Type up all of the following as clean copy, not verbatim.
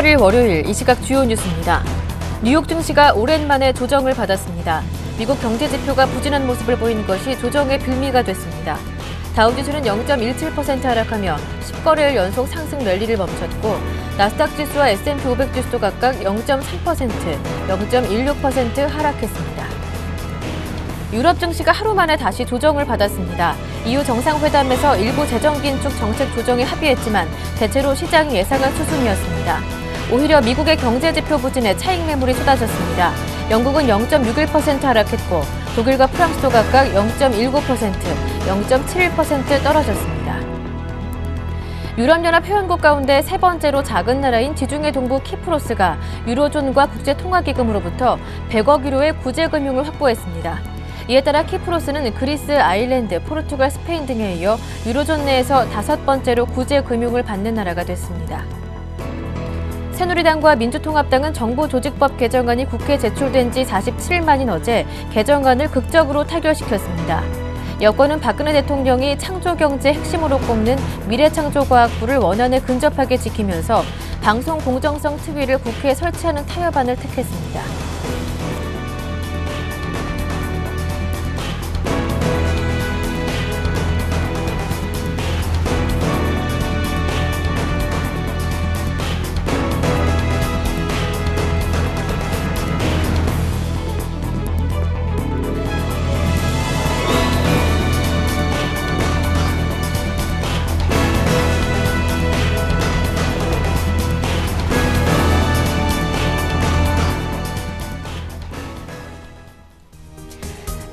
8일 월요일 이 시각 주요 뉴스입니다. 뉴욕 증시가 오랜만에 조정을 받았습니다. 미국 경제 지표가 부진한 모습을 보인 것이 조정의 빌미가 됐습니다. 다우지수는 0.17% 하락하며 10거래일 연속 상승 랠리를 멈췄고 나스닥 지수와 S&P 500 지수도 각각 0.3%, 0.16% 하락했습니다. 유럽 증시가 하루 만에 다시 조정을 받았습니다. EU 정상회담에서 일부 재정 긴축 정책 조정에 합의했지만 대체로 시장이 예상한 수준이었습니다. 오히려 미국의 경제 지표 부진에 차익 매물이 쏟아졌습니다. 영국은 0.61% 하락했고 독일과 프랑스도 각각 0.19%, 0.71% 떨어졌습니다. 유럽연합 회원국 가운데 세 번째로 작은 나라인 지중해 동부 키프로스가 유로존과 국제통화기금으로부터 100억 유로의 구제금융을 확보했습니다. 이에 따라 키프로스는 그리스, 아일랜드, 포르투갈, 스페인 등에 이어 유로존 내에서 5번째로 구제금융을 받는 나라가 됐습니다. 새누리당과 민주통합당은 정부조직법 개정안이 국회에 제출된 지 47일만인 어제 개정안을 극적으로 타결시켰습니다. 여권은 박근혜 대통령이 창조경제 핵심으로 꼽는 미래창조과학부를 원안에 근접하게 지키면서 방송 공정성 특위를 국회에 설치하는 타협안을 택했습니다.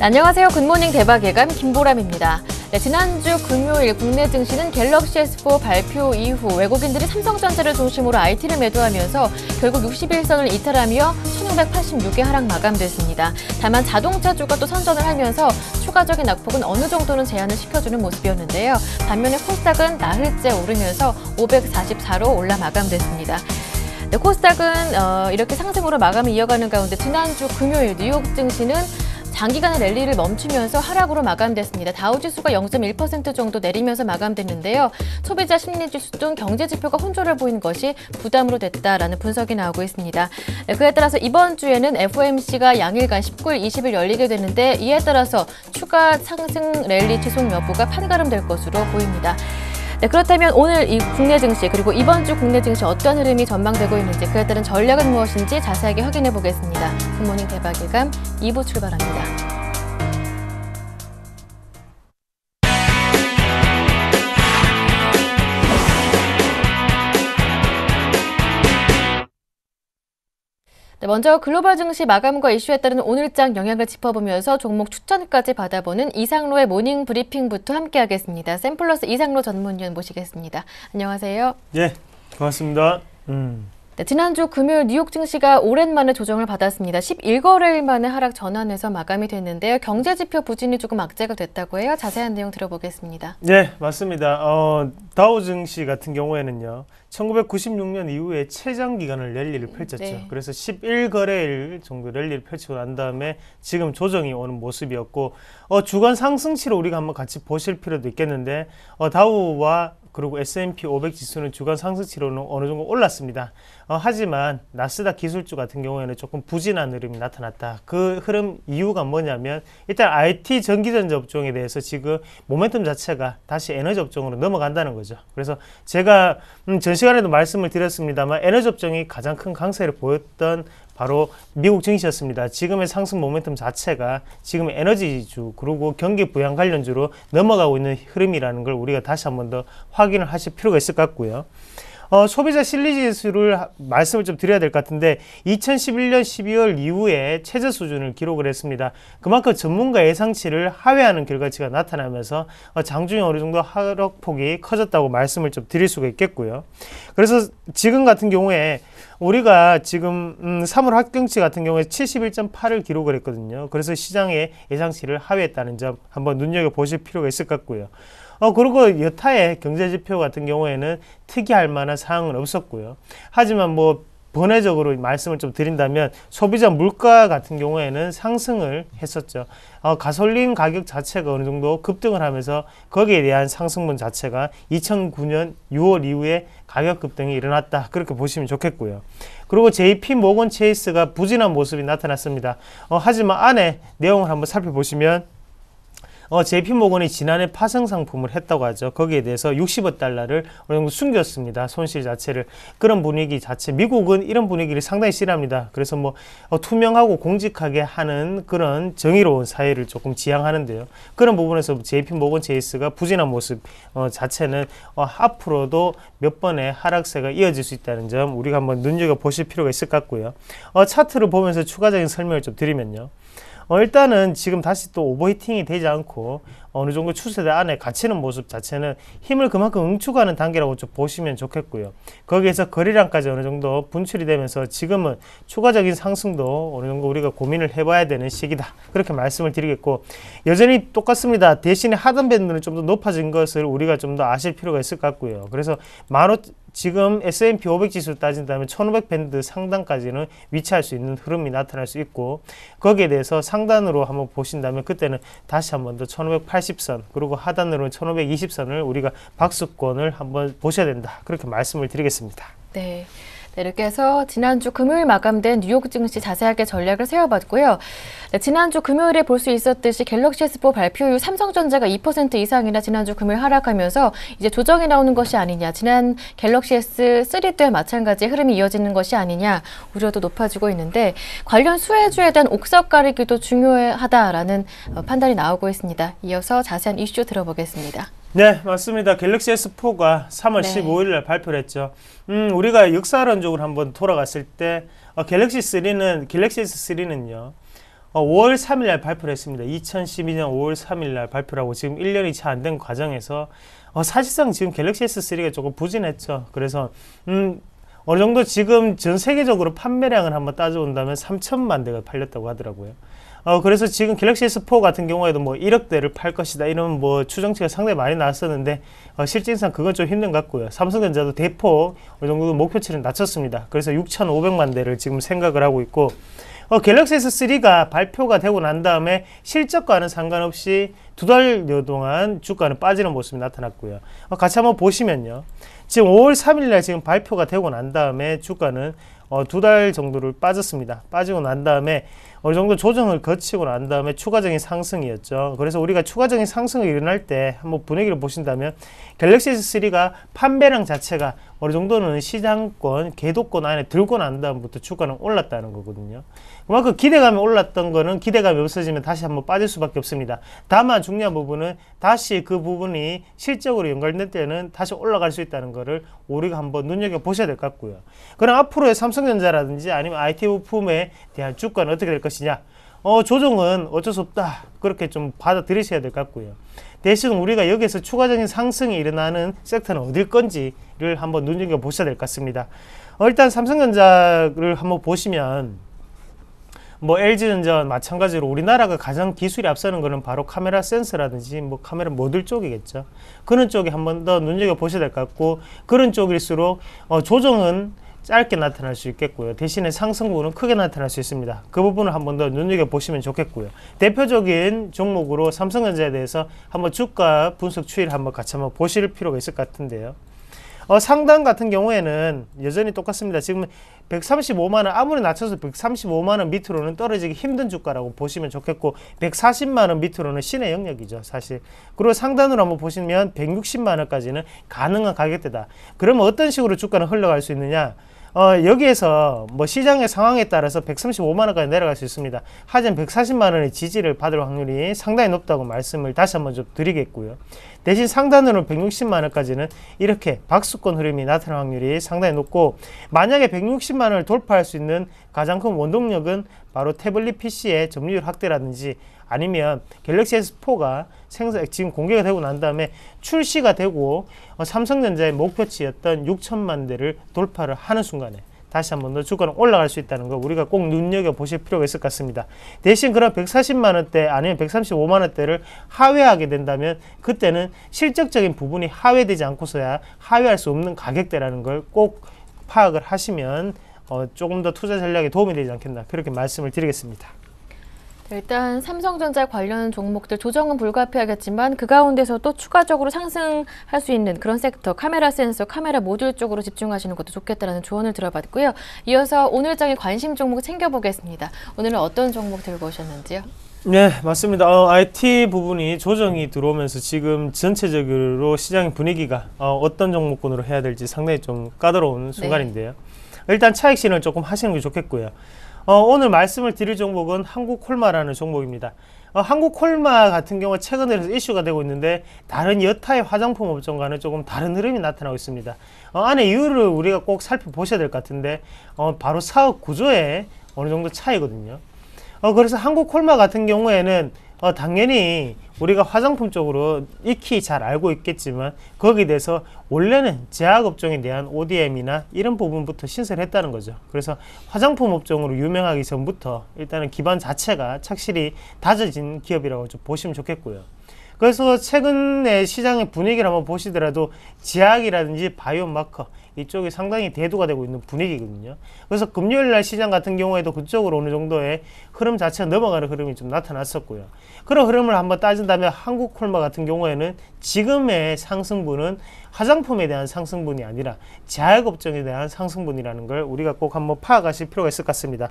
안녕하세요. 굿모닝 대박 예감 김보람입니다. 지난주 금요일 국내 증시는 갤럭시 S4 발표 이후 외국인들이 삼성전자를 중심으로 IT를 매도하면서 결국 61선을 이탈하며 1686개 하락 마감됐습니다. 다만 자동차주가 또 선전을 하면서 추가적인 낙폭은 어느 정도는 제한을 시켜주는 모습이었는데요. 반면에 코스닥은 나흘째 오르면서 544로 올라 마감됐습니다. 네, 코스닥은 이렇게 상승으로 마감을 이어가는 가운데 지난주 금요일 뉴욕 증시는 장기간의 랠리를 멈추면서 하락으로 마감됐습니다. 다우지수가 0.1% 정도 내리면서 마감됐는데요. 소비자 심리지수 등 경제지표가 혼조를 보인 것이 부담으로 됐다라는 분석이 나오고 있습니다. 그에 따라서 이번 주에는 FOMC가 양일간 19일, 20일 열리게 되는데 이에 따라서 추가 상승 랠리 지속 여부가 판가름될 것으로 보입니다. 네, 그렇다면 오늘 이 국내 증시 그리고 이번 주 국내 증시 어떤 흐름이 전망되고 있는지 그에 따른 전략은 무엇인지 자세하게 확인해 보겠습니다. 굿모닝 대박예감 2부 출발합니다. 네, 먼저 글로벌 증시 마감과 이슈에 따른 오늘장 영향을 짚어보면서 종목 추천까지 받아보는 이상로의 모닝 브리핑부터 함께하겠습니다. 샘플러스 이상로 전문위원 모시겠습니다. 안녕하세요. 네, 고맙습니다. 네, 지난주 금요일 뉴욕 증시가 오랜만에 조정을 받았습니다. 11거래일 만에 하락 전환해서 마감이 됐는데요. 경제지표 부진이 조금 악재가 됐다고 해요. 자세한 내용 들어보겠습니다. 네, 맞습니다. 다우 증시 같은 경우에는요. 1996년 이후에 최장 기간을 랠리를 펼쳤죠. 네. 그래서 11거래일 정도 랠리를 펼치고 난 다음에 지금 조정이 오는 모습이었고 주간 상승치를 우리가 한번 같이 보실 필요도 있겠는데 다우와 그리고 S&P 500 지수는 주간 상승치로는 어느 정도 올랐습니다. 하지만 나스닥 기술주 같은 경우에는 조금 부진한 흐름이 나타났다. 그 흐름 이유가 뭐냐면 일단 IT 전기전자 업종에 대해서 지금 모멘텀 자체가 다시 에너지 업종으로 넘어간다는 거죠. 그래서 제가 전 시간에도 말씀을 드렸습니다만 에너지 업종이 가장 큰 강세를 보였던 바로 미국 증시였습니다. 지금의 상승 모멘텀 자체가 지금 에너지주 그리고 경기 부양 관련주로 넘어가고 있는 흐름이라는 걸 우리가 다시 한 번 더 확인을 하실 필요가 있을 것 같고요. 소비자 실리지수를 말씀을 좀 드려야 될 것 같은데 2011년 12월 이후에 최저 수준을 기록을 했습니다. 그만큼 전문가 예상치를 하회하는 결과치가 나타나면서 장중에 어느 정도 하락폭이 커졌다고 말씀을 좀 드릴 수가 있겠고요. 그래서 지금 같은 경우에 우리가 지금 3월 합경치 같은 경우에 71.8을 기록을 했거든요. 그래서 시장의 예상치를 하회했다는 점 한번 눈여겨보실 필요가 있을 것 같고요. 그리고 여타의 경제지표 같은 경우에는 특이할 만한 사항은 없었고요. 하지만 뭐 번외적으로 말씀을 좀 드린다면 소비자 물가 같은 경우에는 상승을 했었죠. 가솔린 가격 자체가 어느 정도 급등을 하면서 거기에 대한 상승분 자체가 2009년 6월 이후에 가격 급등이 일어났다. 그렇게 보시면 좋겠고요. 그리고 JP 모건 체이스가 부진한 모습이 나타났습니다. 하지만 안에 내용을 한번 살펴보시면 JP모건이 지난해 파생 상품을 했다고 하죠. 거기에 대해서 60억 달러를 어느 정도 숨겼습니다. 손실 자체를. 그런 분위기 자체. 미국은 이런 분위기를 상당히 싫어합니다. 그래서 투명하고 공직하게 하는 그런 정의로운 사회를 조금 지향하는데요. 그런 부분에서 JP모건 체이스가 부진한 모습 자체는 앞으로도 몇 번의 하락세가 이어질 수 있다는 점 우리가 한번 눈여겨보실 필요가 있을 것 같고요. 차트를 보면서 추가적인 설명을 좀 드리면요. 일단은 지금 다시 또 오버히팅이 되지 않고 어느 정도 추세대 안에 갇히는 모습 자체는 힘을 그만큼 응축하는 단계라고 좀 보시면 좋겠고요. 거기에서 거래량까지 어느 정도 분출이 되면서 지금은 추가적인 상승도 어느 정도 우리가 고민을 해봐야 되는 시기다. 그렇게 말씀을 드리겠고, 여전히 똑같습니다. 대신에 하단 밴드는 좀 더 높아진 것을 우리가 좀 더 아실 필요가 있을 것 같고요. 그래서 지금 S&P 500 지수를 따진다면 1500 밴드 상단까지는 위치할 수 있는 흐름이 나타날 수 있고, 거기에 대해서 상단으로 한번 보신다면 그때는 다시 한번 더 1580선 그리고 하단으로는 1520선을 우리가 박스권을 한번 보셔야 된다. 그렇게 말씀을 드리겠습니다. 네. 이렇게 해서 지난주 금요일 마감된 뉴욕 증시 자세하게 전략을 세워봤고요. 네, 지난주 금요일에 볼 수 있었듯이 갤럭시 S4 발표 이후 삼성전자가 2% 이상이나 지난주 금요일 하락하면서 이제 조정이 나오는 것이 아니냐, 지난 갤럭시 S3 때와 마찬가지 흐름이 이어지는 것이 아니냐 우려도 높아지고 있는데, 관련 수혜주에 대한 옥석 가리기도 중요하다라는 판단이 나오고 있습니다. 이어서 자세한 이슈 들어보겠습니다. 네, 맞습니다. 갤럭시 S4가 3월 15일 날 발표를 했죠. 우리가 역사론적으로 한번 돌아갔을 때 갤럭시 S3는요. 5월 3일 날 발표를 했습니다. 2012년 5월 3일 날 발표를 하고 지금 1년이 채 안 된 과정에서 사실상 지금 갤럭시 S3가 조금 부진했죠. 그래서 어느 정도 지금 전 세계적으로 판매량을 한번 따져본다면 3천만 대가 팔렸다고 하더라고요. 그래서 지금 갤럭시 S4 같은 경우에도 1억 대를 팔 것이다 이런 추정치가 상당히 많이 나왔었는데 실질상 그건 좀 힘든 것 같고요. 삼성전자도 대폭 어느 정도 목표치를 낮췄습니다. 그래서 6,500만 대를 지금 생각을 하고 있고, 갤럭시 S3가 발표가 되고 난 다음에 실적과는 상관없이 2달여 동안 주가는 빠지는 모습이 나타났고요. 같이 한번 보시면요. 지금 5월 3일 날 지금 발표가 되고 난 다음에 주가는 2달 정도를 빠졌습니다. 빠지고 난 다음에 어느 정도 조정을 거치고 난 다음에 추가적인 상승이었죠. 그래서 우리가 추가적인 상승이 일어날 때 한번 분위기를 보신다면 갤럭시 S3가 판매량 자체가 어느 정도는 시장권, 궤도권 안에 들고 난 다음부터 주가는 올랐다는 거거든요. 그만큼 기대감이 올랐던 거는 기대감이 없어지면 다시 한번 빠질 수밖에 없습니다. 다만 중요한 부분은 다시 그 부분이 실적으로 연결될 때는 다시 올라갈 수 있다는 거를 우리가 한번 눈여겨보셔야 될 것 같고요. 그럼 앞으로의 삼성전자라든지 아니면 IT 부품에 대한 주가는 어떻게 될 것이냐? 조정은 어쩔 수 없다. 그렇게 좀 받아들이셔야 될 것 같고요. 대신 우리가 여기에서 추가적인 상승이 일어나는 섹터는 어딜 건지를 한번 눈여겨보셔야 될 것 같습니다. 일단 삼성전자를 한번 보시면 LG전자 마찬가지로 우리나라가 가장 기술이 앞서는 거는 바로 카메라 센서라든지 카메라 모듈 쪽이겠죠. 그런 쪽에 한번 더 눈여겨보셔야 될 것 같고, 그런 쪽일수록 조정은 짧게 나타날 수 있겠고요. 대신에 상승분은 크게 나타날 수 있습니다. 그 부분을 한번 더 눈여겨보시면 좋겠고요. 대표적인 종목으로 삼성전자에 대해서 한번 주가 분석 추이를 한번 같이 한번 보실 필요가 있을 것 같은데요. 상단 같은 경우에는 여전히 똑같습니다. 지금 135만원, 아무리 낮춰서 135만원 밑으로는 떨어지기 힘든 주가라고 보시면 좋겠고, 140만원 밑으로는 신의 영역이죠, 사실. 그리고 상단으로 한번 보시면 160만원까지는 가능한 가격대다. 그러면 어떤 식으로 주가는 흘러갈 수 있느냐? 여기에서 시장의 상황에 따라서 135만원까지 내려갈 수 있습니다. 하지만 140만원의 지지를 받을 확률이 상당히 높다고 말씀을 다시 한번 좀 드리겠고요. 대신 상단으로 160만원까지는 이렇게 박수권 흐름이 나타날 확률이 상당히 높고, 만약에 160만원을 돌파할 수 있는 가장 큰 원동력은 바로 태블릿 PC의 점유율 확대라든지 아니면 갤럭시 S4가 지금 공개가 되고 난 다음에 출시가 되고 삼성전자의 목표치였던 6천만 대를 돌파를 하는 순간에 다시 한번 더 주가는 올라갈 수 있다는 거 우리가 꼭 눈여겨보실 필요가 있을 것 같습니다. 대신 그런 140만원대 아니면 135만원대를 하회하게 된다면 그때는 실적적인 부분이 하회되지 않고서야 하회할 수 없는 가격대라는 걸 꼭 파악을 하시면 조금 더 투자 전략에 도움이 되지 않겠나 그렇게 말씀을 드리겠습니다. 일단 삼성전자 관련 종목들 조정은 불가피하겠지만 그 가운데서도 추가적으로 상승할 수 있는 그런 섹터, 카메라 센서, 카메라 모듈 쪽으로 집중하시는 것도 좋겠다라는 조언을 들어봤고요. 이어서 오늘장의 관심 종목 챙겨보겠습니다. 오늘은 어떤 종목 들고 오셨는지요? 네, 맞습니다. IT 부분이 조정이 들어오면서 지금 전체적으로 시장의 분위기가 어떤 종목군으로 해야 될지 상당히 좀 까다로운 순간인데요. 일단 차익 실현을 조금 하시는 게 좋겠고요. 오늘 말씀을 드릴 종목은 한국콜마라는 종목입니다. 한국콜마 같은 경우 최근 들어서 이슈가 되고 있는데 다른 여타의 화장품 업종과는 조금 다른 흐름이 나타나고 있습니다. 안에 이유를 우리가 꼭 살펴보셔야 될 것 같은데 바로 사업 구조에 어느 정도 차이거든요. 그래서 한국콜마 같은 경우에는 당연히 우리가 화장품 쪽으로 익히 잘 알고 있겠지만 거기에 대해서 원래는 제약업종에 대한 ODM이나 이런 부분부터 신설을 했다는 거죠. 그래서 화장품 업종으로 유명하기 전부터 일단은 기반 자체가 착실히 다져진 기업이라고 좀 보시면 좋겠고요. 그래서 최근에 시장의 분위기를 한번 보시더라도 제약이라든지 바이오마커 이쪽이 상당히 대두가 되고 있는 분위기거든요. 그래서 금요일날 시장 같은 경우에도 그쪽으로 어느 정도의 흐름 자체가 넘어가는 흐름이 좀 나타났었고요. 그런 흐름을 한번 따진다면 한국콜마 같은 경우에는 지금의 상승분은 화장품에 대한 상승분이 아니라 제약업종에 대한 상승분이라는 걸 우리가 꼭 한번 파악하실 필요가 있을 것 같습니다.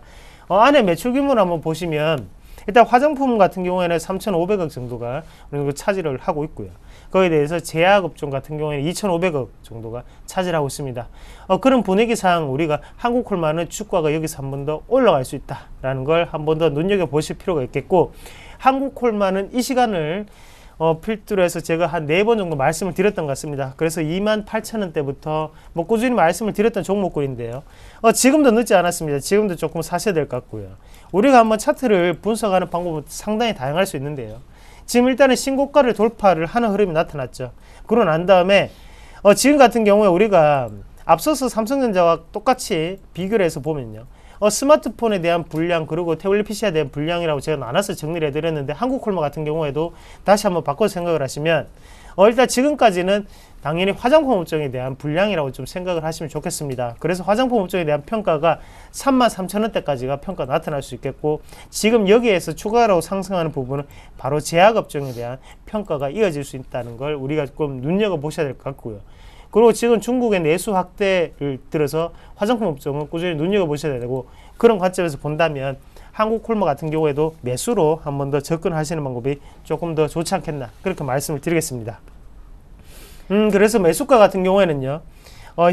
안에 매출 규모를 한번 보시면 일단 화장품 같은 경우에는 3,500억 정도가 어느 정도 차지를 하고 있고요. 거기에 대해서 제약업종 같은 경우에는 2,500억 정도가 차지하고 있습니다. 그런 분위기상 우리가 한국콜마는 주가가 여기서 한 번 더 올라갈 수 있다라는 걸 한 번 더 눈여겨보실 필요가 있겠고, 한국콜마는 이 시간을 필두로 해서 제가 한 4번 정도 말씀을 드렸던 것 같습니다. 그래서 28,000원대부터 뭐 꾸준히 말씀을 드렸던 종목군인데요. 지금도 늦지 않았습니다. 지금도 조금 사셔야 될 것 같고요. 우리가 한번 차트를 분석하는 방법은 상당히 다양할 수 있는데요. 지금 일단은 신고가를 돌파를 하는 흐름이 나타났죠. 그러고 난 다음에 지금 같은 경우에 우리가 앞서서 삼성전자와 똑같이 비교를 해서 보면요. 스마트폰에 대한 분량 그리고 태블릿 PC에 대한 분량이라고 제가 나눠서 정리를 해드렸는데 한국콜마 같은 경우에도 다시 한번 바꿔서 생각을 하시면 일단 지금까지는 당연히 화장품 업종에 대한 분량이라고 좀 생각을 하시면 좋겠습니다. 그래서 화장품 업종에 대한 평가가 33,000원대까지가 평가 나타날 수 있겠고, 지금 여기에서 추가로 상승하는 부분은 바로 제약업종에 대한 평가가 이어질 수 있다는 걸 우리가 좀 눈여겨보셔야 될 것 같고요. 그리고 지금 중국의 내수 확대를 들어서 화장품 업종은 꾸준히 눈여겨보셔야 되고, 그런 관점에서 본다면 한국콜마 같은 경우에도 매수로 한 번 더 접근하시는 방법이 조금 더 좋지 않겠나 그렇게 말씀을 드리겠습니다. 그래서 매수가 같은 경우에는요,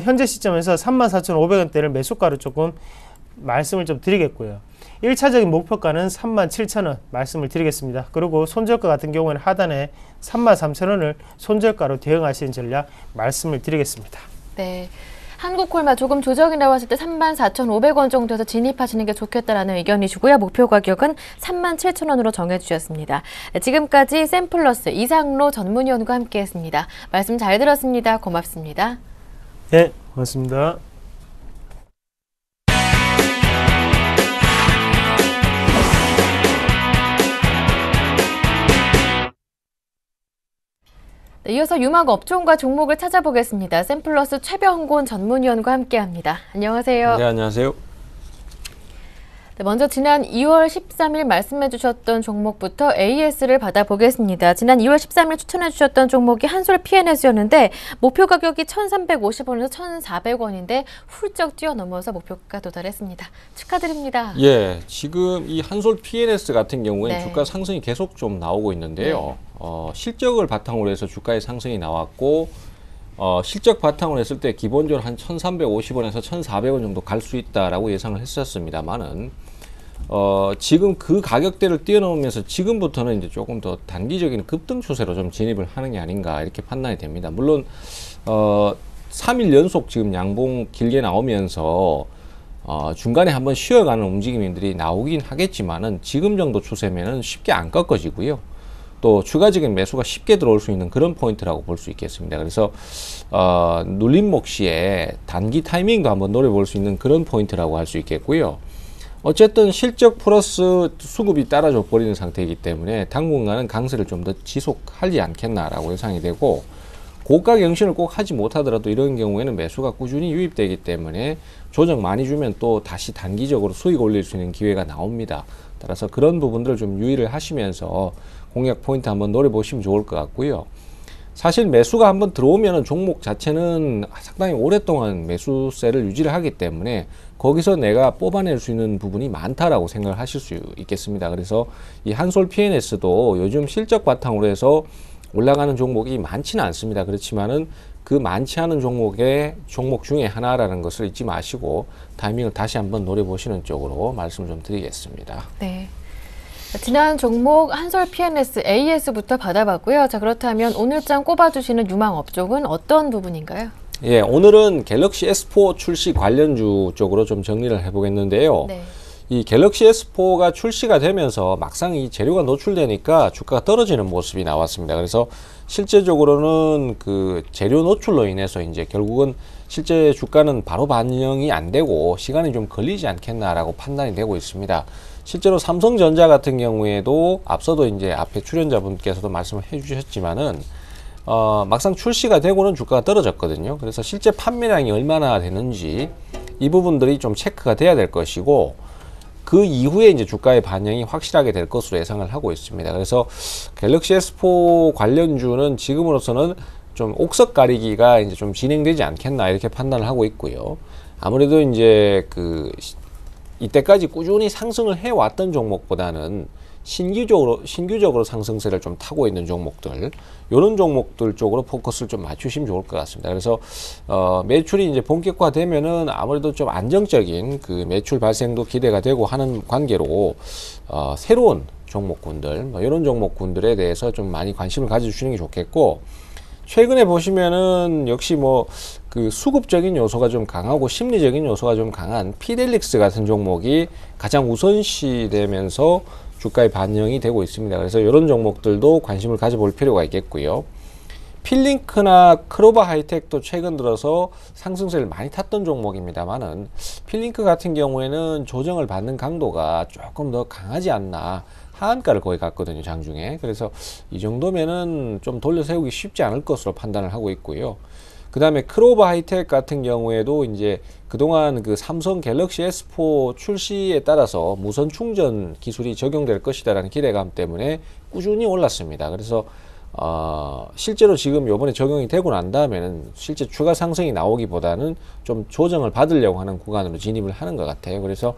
현재 시점에서 34,500원대를 매수가로 조금 말씀을 좀 드리겠고요. 1차적인 목표가는 37,000원 말씀을 드리겠습니다. 그리고 손절가 같은 경우에는 하단에 33,000원을 손절가로 대응하시는 전략 말씀을 드리겠습니다. 네. 한국콜마 조금 조정이 나왔을 때 34,500원 정도에서 진입하시는 게 좋겠다라는 의견이시고요. 목표 가격은 37,000원으로 정해주셨습니다. 네, 지금까지 샘플러스 이상로 전문위원과 함께했습니다. 말씀 잘 들었습니다. 고맙습니다. 네, 고맙습니다. 네, 이어서 유막 업종과 종목을 찾아보겠습니다. 샘플러스 최병곤 전문위원과 함께합니다. 안녕하세요. 네, 안녕하세요. 네, 먼저 지난 2월 13일 말씀해 주셨던 종목부터 AS를 받아보겠습니다. 지난 2월 13일 추천해 주셨던 종목이 한솔 PNS였는데 목표 가격이 1,350원에서 1,400원인데 훌쩍 뛰어넘어서 목표가 도달했습니다. 축하드립니다. 예, 지금 이 한솔 PNS 같은 경우에 네. 주가 상승이 계속 좀 나오고 있는데요. 실적을 바탕으로 해서 주가의 상승이 나왔고 실적 바탕으로 했을 때 기본적으로 한 1,350원에서 1,400원 정도 갈 수 있다라고 예상을 했었습니다만은 지금 그 가격대를 뛰어넘으면서 지금부터는 이제 조금 더 단기적인 급등 추세로 좀 진입을 하는 게 아닌가 이렇게 판단이 됩니다. 물론 3일 연속 지금 양봉 길게 나오면서 중간에 한번 쉬어가는 움직임들이 나오긴 하겠지만은 지금 정도 추세면은 쉽게 안 꺾어지고요. 또 추가적인 매수가 쉽게 들어올 수 있는 그런 포인트라고 볼 수 있겠습니다. 그래서 눌림목 시에 단기 타이밍도 한번 노려볼 수 있는 그런 포인트라고 할 수 있겠고요. 어쨌든 실적 플러스 수급이 따라줘 버리는 상태이기 때문에 당분간은 강세를 좀 더 지속하지 않겠나라고 예상이 되고, 고가 경신을 꼭 하지 못하더라도 이런 경우에는 매수가 꾸준히 유입되기 때문에 조정 많이 주면 또 다시 단기적으로 수익 올릴 수 있는 기회가 나옵니다. 따라서 그런 부분들을 좀 유의를 하시면서 공략 포인트 한번 노려보시면 좋을 것 같고요. 사실 매수가 한번 들어오면 종목 자체는 상당히 오랫동안 매수세를 유지를 하기 때문에 거기서 내가 뽑아낼 수 있는 부분이 많다라고 생각을 하실 수 있겠습니다. 그래서 이 한솔 PNS도 요즘 실적 바탕으로 해서 올라가는 종목이 많지는 않습니다. 그렇지만은 그 많지 않은 종목 중에 하나라는 것을 잊지 마시고 타이밍을 다시 한번 노려보시는 쪽으로 말씀을 좀 드리겠습니다. 네. 지난 종목 한솔 PNS AS부터 받아봤고요. 자, 그렇다면 오늘장 꼽아주시는 유망 업종은 어떤 부분인가요? 예, 오늘은 갤럭시 S4 출시 관련주 쪽으로 좀 정리를 해보겠는데요. 네. 이 갤럭시 S4가 출시가 되면서 막상 이 재료가 노출되니까 주가가 떨어지는 모습이 나왔습니다. 그래서 실제적으로는 그 재료 노출로 인해서 이제 결국은 실제 주가는 바로 반영이 안 되고 시간이 좀 걸리지 않겠나라고 판단이 되고 있습니다. 실제로 삼성전자 같은 경우에도 앞서도 이제 앞에 출연자분께서도 말씀을 해주셨지만은 막상 출시가 되고는 주가가 떨어졌거든요. 그래서 실제 판매량이 얼마나 되는지 이 부분들이 좀 체크가 돼야 될 것이고 그 이후에 이제 주가의 반영이 확실하게 될 것으로 예상을 하고 있습니다. 그래서 갤럭시 S4 관련주는 지금으로서는 좀 옥석 가리기가 이제 좀 진행되지 않겠나 이렇게 판단을 하고 있고요. 아무래도 이제 이때까지 꾸준히 상승을 해왔던 종목보다는 신규적으로 상승세를 좀 타고 있는 종목들, 이런 종목들 쪽으로 포커스를 좀 맞추시면 좋을 것 같습니다. 그래서 매출이 이제 본격화되면은 아무래도 좀 안정적인 그 매출 발생도 기대가 되고 하는 관계로 새로운 종목군들, 이런 종목군들에 대해서 좀 많이 관심을 가져주시는 게 좋겠고, 최근에 보시면은 역시 그 수급적인 요소가 좀 강하고 심리적인 요소가 좀 강한 피델릭스 같은 종목이 가장 우선시 되면서 주가에 반영이 되고 있습니다. 그래서 이런 종목들도 관심을 가져볼 필요가 있겠고요. 필링크나 크로버 하이텍도 최근 들어서 상승세를 많이 탔던 종목입니다만은 필링크 같은 경우에는 조정을 받는 강도가 조금 더 강하지 않나, 하한가를 거의 갔거든요, 장중에. 그래서 이 정도면은 좀 돌려 세우기 쉽지 않을 것으로 판단을 하고 있고요. 그 다음에 크로버 하이텍 같은 경우에도 이제 그동안 그 삼성 갤럭시 S4 출시에 따라서 무선 충전 기술이 적용될 것이다라는 기대감 때문에 꾸준히 올랐습니다. 그래서 실제로 지금 요번에 적용이 되고 난 다음에는 실제 추가 상승이 나오기보다는 좀 조정을 받으려고 하는 구간으로 진입을 하는 것 같아요. 그래서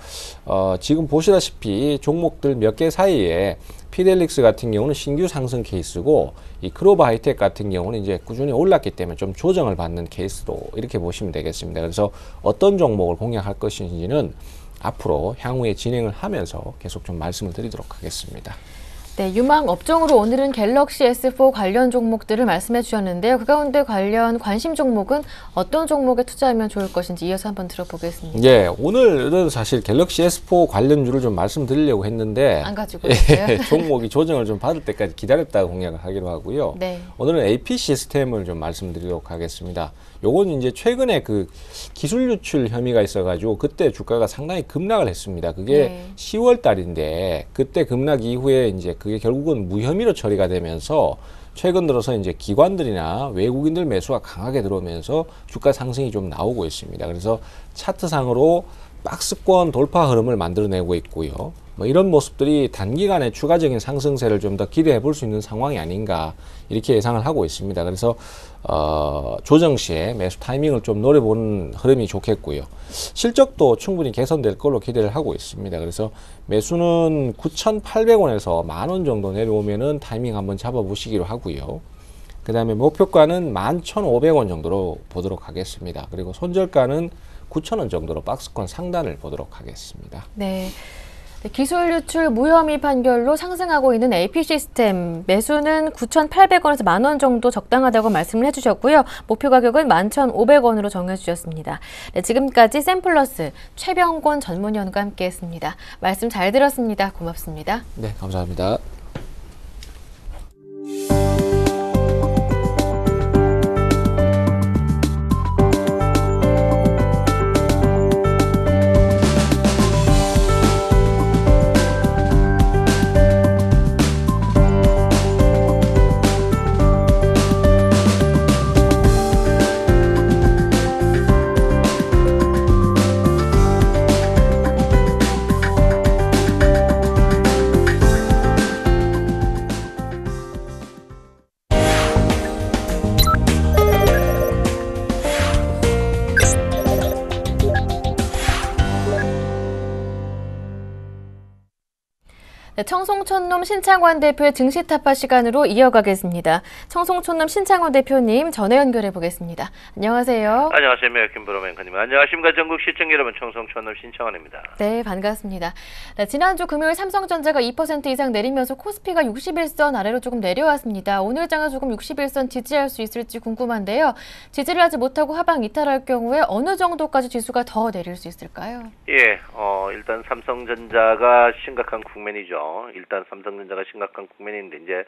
지금 보시다시피 종목들 몇 개 사이에 피델릭스 같은 경우는 신규 상승 케이스고, 이 크로버 하이텍 같은 경우는 이제 꾸준히 올랐기 때문에 좀 조정을 받는 케이스로 이렇게 보시면 되겠습니다. 그래서 어떤 종목을 공략할 것인지는 앞으로 향후에 진행을 하면서 계속 좀 말씀을 드리도록 하겠습니다. 네, 유망 업종으로 오늘은 갤럭시 S4 관련 종목들을 말씀해 주셨는데요. 그 가운데 관심 종목은 어떤 종목에 투자하면 좋을 것인지 이어서 한번 들어보겠습니다. 예, 오늘은 사실 갤럭시 S4 관련주를 좀 말씀드리려고 했는데 안 가지고 있어요. 종목이 조정을 좀 받을 때까지 기다렸다가 공략을 하기로 하고요. 네. 오늘은 AP 시스템을 좀 말씀드리도록 하겠습니다. 요건 이제 최근에 그 기술 유출 혐의가 있어가지고 그때 주가가 상당히 급락을 했습니다. 그게 10월 달인데 그때 급락 이후에 이제 그게 결국은 무혐의로 처리가 되면서 최근 들어서 이제 기관들이나 외국인들 매수가 강하게 들어오면서 주가 상승이 좀 나오고 있습니다. 그래서 차트상으로 박스권 돌파 흐름을 만들어내고 있고요. 이런 모습들이 단기간에 추가적인 상승세를 좀 더 기대해 볼 수 있는 상황이 아닌가 이렇게 예상을 하고 있습니다. 그래서 조정 시에 매수 타이밍을 좀 노려보는 흐름이 좋겠고요. 실적도 충분히 개선될 걸로 기대를 하고 있습니다. 그래서 매수는 9,800원에서 만원 정도 내려오면은 타이밍 한번 잡아보시기로 하고요. 그 다음에 목표가는 11,500원 정도로 보도록 하겠습니다. 그리고 손절가는 9,000원 정도로 박스권 상단을 보도록 하겠습니다. 네. 기술 유출 무혐의 판결로 상승하고 있는 AP 시스템 매수는 9,800원에서 만원 정도 적당하다고 말씀을 해주셨고요. 목표 가격은 11,500원으로 정해주셨습니다. 네, 지금까지 샘플러스 최병곤 전문위원과 함께했습니다. 말씀 잘 들었습니다. 고맙습니다. 네, 감사합니다. 네, 청송촌놈 신창원 대표의 증시 타파 시간으로 이어가겠습니다. 청송촌놈 신창원 대표님 전화 연결해 보겠습니다. 안녕하세요. 안녕하세요. 매일 김보람 앵커님. 안녕하십니까. 전국 시청 여러분. 청송촌놈 신창원입니다. 네, 반갑습니다. 네, 지난주 금요일 삼성전자가 2% 이상 내리면서 코스피가 61선 아래로 조금 내려왔습니다. 오늘 장은 조금 61선 지지할 수 있을지 궁금한데요. 지지를 하지 못하고 하방 이탈할 경우에 어느 정도까지 지수가 더 내릴 수 있을까요? 예, 일단 삼성전자가 심각한 국면이죠. 일단 삼성전자가 심각한 국면인데 이제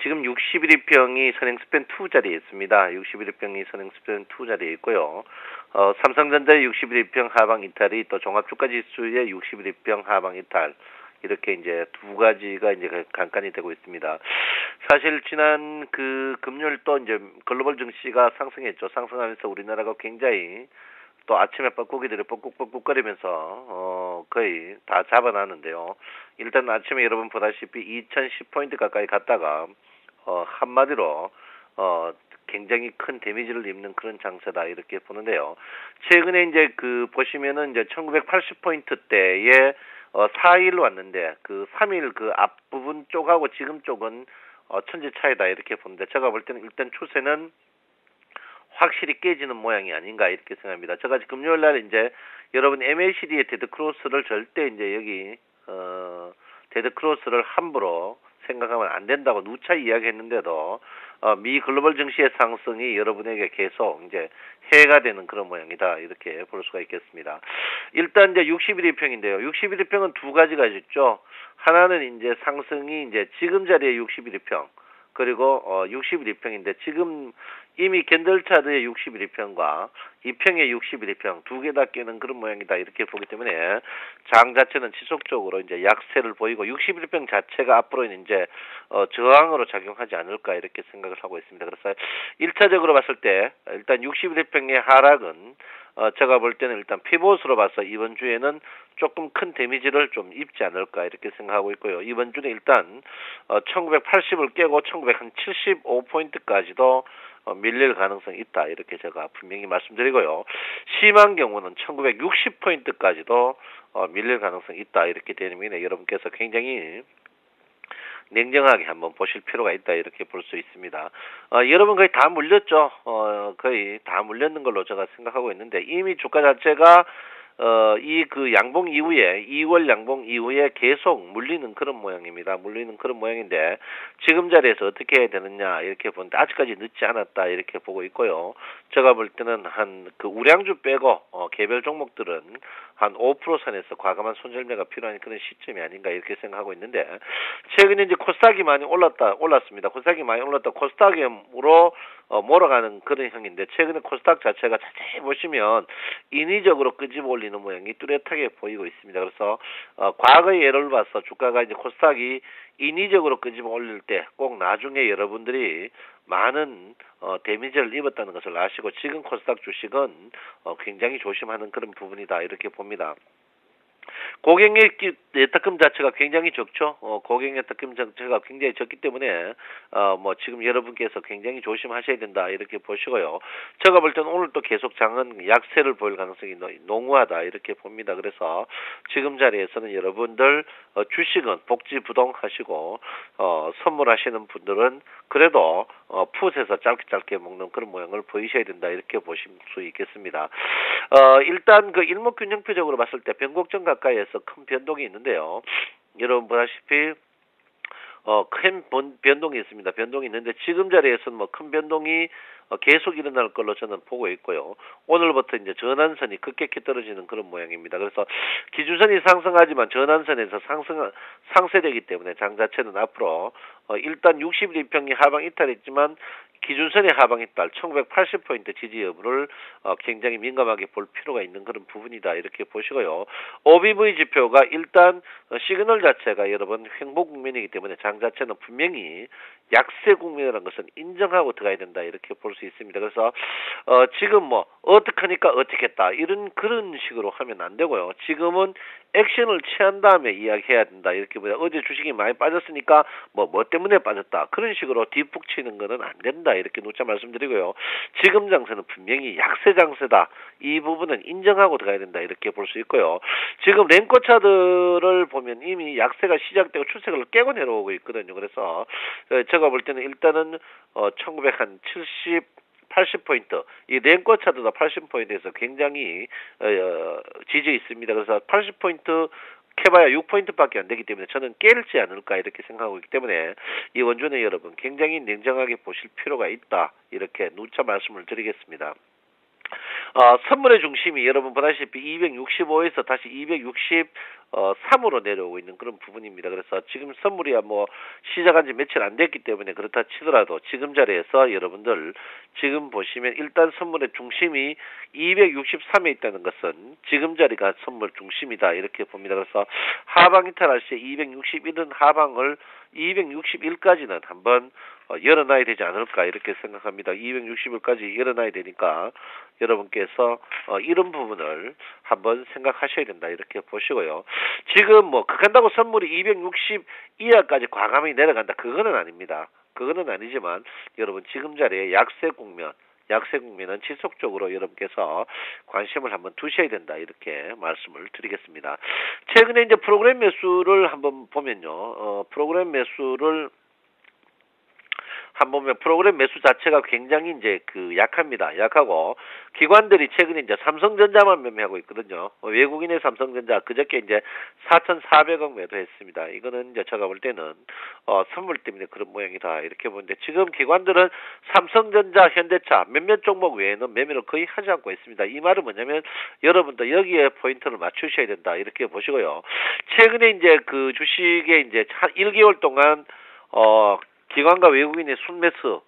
지금 61위평이 선행스팬 2 자리에 있습니다. 61위평이 선행스팬 2 자리에 있고요. 삼성전자의 61위평 하방 이탈이 또 종합주가지수의 61위평 하방 이탈 이렇게 이제 두 가지가 이제 간간이 되고 있습니다. 사실 지난 그 금요일 또 이제 글로벌 증시가 상승했죠. 상승하면서 우리나라가 굉장히 또 아침에 뻐꾸기들이 뻑꾹뻑꾹거리면서 거의 다 잡아놨는데요. 일단 아침에 여러분 보다시피 2010포인트 가까이 갔다가 한마디로 굉장히 큰 데미지를 입는 그런 장세다 이렇게 보는데요. 최근에 이제 그 보시면은 이제 1980포인트대에 4일 왔는데 그 3일 그 앞부분 쪽하고 지금 쪽은 천지 차이다 이렇게 보는데 제가 볼 때는 일단 추세는 확실히 깨지는 모양이 아닌가 이렇게 생각합니다. 제가 금요일 날 이제 여러분 MACD의 데드 크로스를 절대 이제 여기 데드 크로스를 함부로 생각하면 안 된다고 누차 이야기했는데도 미 글로벌 증시의 상승이 여러분에게 계속 이제 해가 되는 그런 모양이다 이렇게 볼 수가 있겠습니다. 일단 이제 61위평인데요. 61위평은 두 가지가 있죠. 하나는 이제 상승이 이제 지금 자리에 61위평 그리고 61위평인데 지금 이미 겐들차드의 61위평과 2평의 61위평 두 개 다 깨는 그런 모양이다 이렇게 보기 때문에 장 자체는 지속적으로 이제 약세를 보이고 61위평 자체가 앞으로는 이제 저항으로 작용하지 않을까 이렇게 생각을 하고 있습니다. 그래서 1차적으로 봤을 때 일단 61위평의 하락은 제가 볼 때는 일단 피봇으로 봐서 이번 주에는 조금 큰 데미지를 좀 입지 않을까 이렇게 생각하고 있고요. 이번 주는 일단 1980을 깨고 1975포인트까지도 밀릴 가능성이 있다 이렇게 제가 분명히 말씀드리고요. 심한 경우는 1960포인트까지도 밀릴 가능성이 있다 이렇게 되는 의미에 여러분께서 굉장히 냉정하게 한번 보실 필요가 있다 이렇게 볼 수 있습니다. 여러분 거의 다 물렸죠. 거의 다 물렸는 걸로 제가 생각하고 있는데 이미 주가 자체가 이 그 양봉 이후에 2월 양봉 이후에 계속 물리는 그런 모양입니다. 물리는 그런 모양인데 지금 자리에서 어떻게 해야 되느냐 이렇게 보는데 아직까지 늦지 않았다 이렇게 보고 있고요. 제가 볼 때는 한 그 우량주 빼고 개별 종목들은 한 5% 선에서 과감한 손절매가 필요한 그런 시점이 아닌가 이렇게 생각하고 있는데 최근에 이제 코스닥이 많이 올랐습니다. 코스닥이 많이 올랐다 코스닥으로 몰아가는 그런 형인데 최근에 코스닥 자체가 자세히 보시면 인위적으로 끄집어 올리는 모양이 뚜렷하게 보이고 있습니다. 그래서 과거의 예를 봐서 주가가 이제 코스닥이 인위적으로 끄집어 올릴 때 꼭 나중에 여러분들이 많은 데미지를 입었다는 것을 아시고 지금 코스닥 주식은 굉장히 조심하는 그런 부분이다 이렇게 봅니다. 고객의 예탁금 자체가 굉장히 적죠. 고객 예탁금 자체가 굉장히 적기 때문에 뭐 지금 여러분께서 굉장히 조심하셔야 된다 이렇게 보시고요. 제가 볼 때는 오늘 또 계속 장은 약세를 보일 가능성이 농후하다 이렇게 봅니다. 그래서 지금 자리에서는 여러분들 주식은 복지부동 하시고 선물하시는 분들은 그래도 풋에서 짧게 먹는 그런 모양을 보이셔야 된다 이렇게 보실 수 있겠습니다. 일단 그 일목균형표적으로 봤을 때 변곡점 가까이에서 큰 변동이 있는데요. 여러분 보다시피 큰 변동이 있습니다. 변동이 있는데 지금 자리에서는 뭐 큰 변동이 계속 일어날 걸로 저는 보고 있고요. 오늘부터 이제 전환선이 급격히 떨어지는 그런 모양입니다. 그래서 기준선이 상승하지만 전환선에서 상쇄되기 때문에 장 자체는 앞으로 일단 61위평이 하방 이탈했지만 기준선의 하방 이탈 1980포인트 지지 여부를 굉장히 민감하게 볼 필요가 있는 그런 부분이다 이렇게 보시고요. OBV 지표가 일단 시그널 자체가 여러분 횡보 국면이기 때문에 장 자체는 분명히 약세 국면이라는 것은 인정하고 들어가야 된다 이렇게 볼 수 있습니다. 그래서 지금 뭐 어떡하니까 어떻겠다 이런 그런 식으로 하면 안 되고요. 지금은 액션을 취한 다음에 이야기해야 된다 이렇게 보다 어제 주식이 많이 빠졌으니까 뭐 때문에 빠졌다 그런 식으로 뒷북치는 거는 안 된다 아니다 이렇게 누차 말씀드리고요. 지금 장세는 분명히 약세 장세다. 이 부분은 인정하고 들어가야 된다 이렇게 볼 수 있고요. 지금 랭커 차들을 보면 이미 약세가 시작되고 추세를 깨고 내려오고 있거든요. 그래서 제가 볼 때는 일단은 1970 80포인트, 이 랭커 차트도 80포인트에서 굉장히 지지에 있습니다. 그래서 80포인트 캐봐야 6포인트밖에 안 되기 때문에 저는 깰지 않을까 이렇게 생각하고 있기 때문에 이 원주는 여러분 굉장히 냉정하게 보실 필요가 있다 이렇게 누차 말씀을 드리겠습니다. 선물의 중심이 여러분 보다시피 265에서 다시 263으로 내려오고 있는 그런 부분입니다. 그래서 지금 선물이야 뭐 시작한 지 며칠 안 됐기 때문에 그렇다 치더라도 지금 자리에서 여러분들 지금 보시면 일단 선물의 중심이 263에 있다는 것은 지금 자리가 선물 중심이다 이렇게 봅니다. 그래서 하방 이탈할 시에 261은 하방을 261까지는 한번 열어놔야 되지 않을까 이렇게 생각합니다. 260일까지 열어놔야 되니까 여러분께서 이런 부분을 한번 생각하셔야 된다 이렇게 보시고요. 지금 뭐 극한다고 선물이 260 이하까지 과감히 내려간다 그거는 아닙니다. 그거는 아니지만 여러분 지금 자리에 약세 국면은 지속적으로 여러분께서 관심을 한번 두셔야 된다 이렇게 말씀을 드리겠습니다. 최근에 이제 프로그램 매수를 한번 보면요. 프로그램 매수를 한번 보면 프로그램 매수 자체가 굉장히 이제 약합니다. 약하고 기관들이 최근에 이제 삼성전자만 매매하고 있거든요. 외국인의 삼성전자 그저께 이제 4,400억 매도했습니다. 이거는 이제 제가 볼 때는 선물 때문에 그런 모양이다 이렇게 보는데 지금 기관들은 삼성전자, 현대차 몇몇 종목 외에는 매매를 거의 하지 않고 있습니다. 이 말은 뭐냐면 여러분도 여기에 포인트를 맞추셔야 된다 이렇게 보시고요. 최근에 이제 그 주식에 이제 한 1개월 동안 기관과 외국인의 순매수,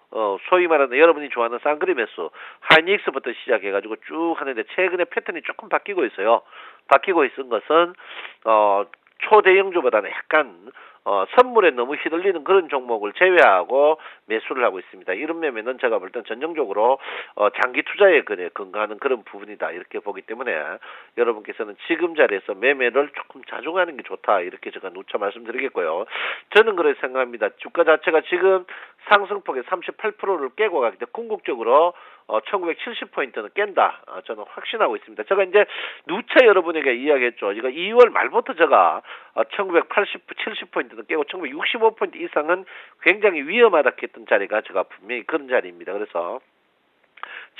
소위 말하는 여러분이 좋아하는 쌍그리 매수, 하이닉스부터 시작해가지고 쭉 하는데 최근에 패턴이 조금 바뀌고 있어요. 바뀌고 있은 것은 초대형주보다는 약간 선물에 너무 휘둘리는 그런 종목을 제외하고 매수를 하고 있습니다. 이런 매매는 제가 볼 땐 전형적으로 장기 투자에 근거하는 그런 부분이다 이렇게 보기 때문에 여러분께서는 지금 자리에서 매매를 조금 자중하는 게 좋다 이렇게 제가 누차 말씀드리겠고요. 저는 그렇게 생각합니다. 주가 자체가 지금 상승폭의 38%를 깨고 가기 때문에 궁극적으로 1970포인트는 깬다. 저는 확신하고 있습니다. 제가 이제 누차 여러분에게 이야기했죠. 이거 2월 말부터 제가 1980, 70포인트는 깨고 1965포인트 이상은 굉장히 위험하다 했던 자리가 제가 분명히 그런 자리입니다. 그래서